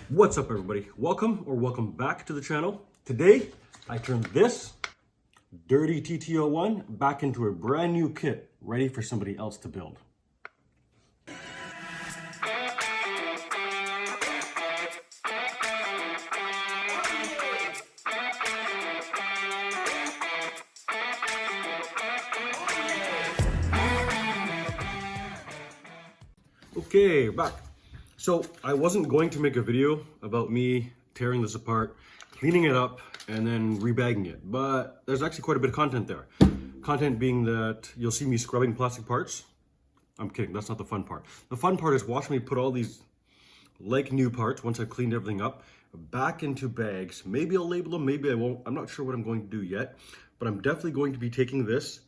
What's up, everybody? Welcome back to the channel. Today I turned this dirty TT-01 back into a brand new kit ready for somebody else to build. Okay, back. So I wasn't going to make a video about me tearing this apart, cleaning it up, and then rebagging it, but there's actually quite a bit of content there. Content being that you'll see me scrubbing plastic parts. I'm kidding, that's not the fun part. The fun part is watching me put all these like new parts, once I've cleaned everything up, back into bags. Maybe I'll label them, maybe I won't. I'm not sure what I'm going to do yet, but I'm definitely going to be taking this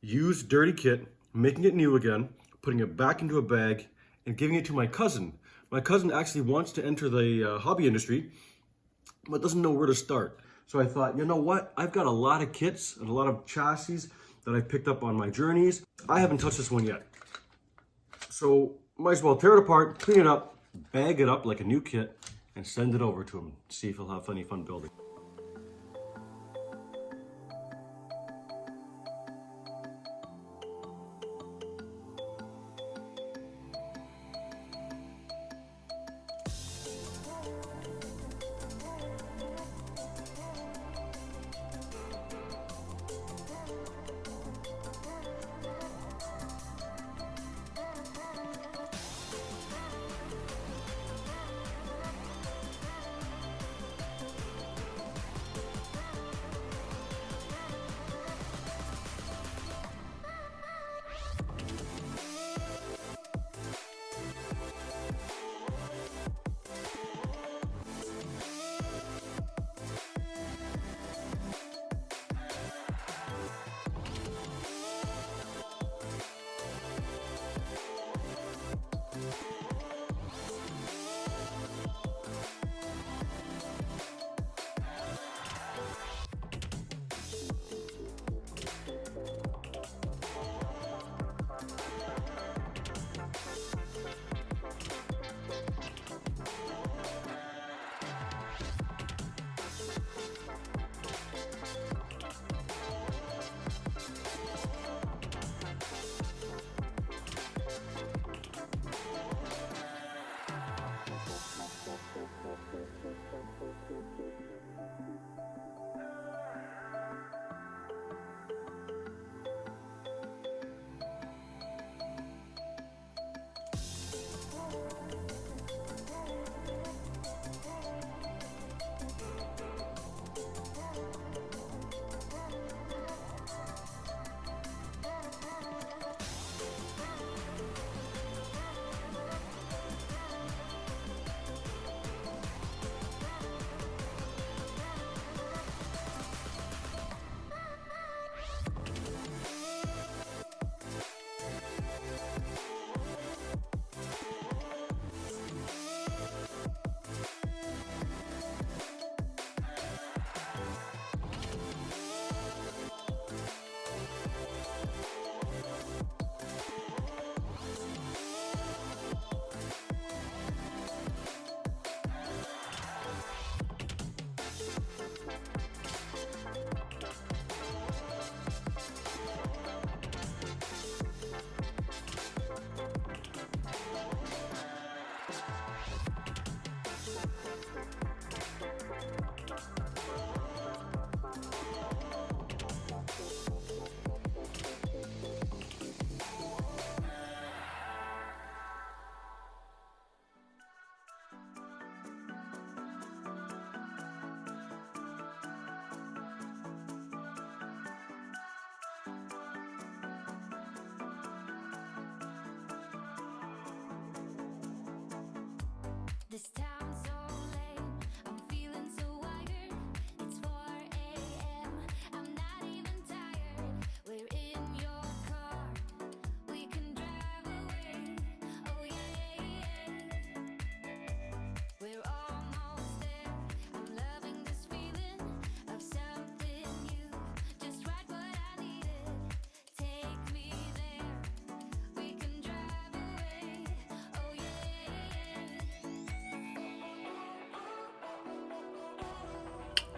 used dirty kit, making it new again, putting it back into a bag, and giving it to my cousin. My cousin actually wants to enter the hobby industry, but doesn't know where to start. So I thought, you know what? I've got a lot of kits and a lot of chassis that I've picked up on my journeys. I haven't touched this one yet. So might as well tear it apart, clean it up, bag it up like a new kit, and send it over to him. See if he'll have any fun building.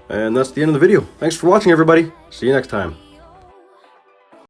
And that's the end of the video. Thanks for watching, everybody. See you next time.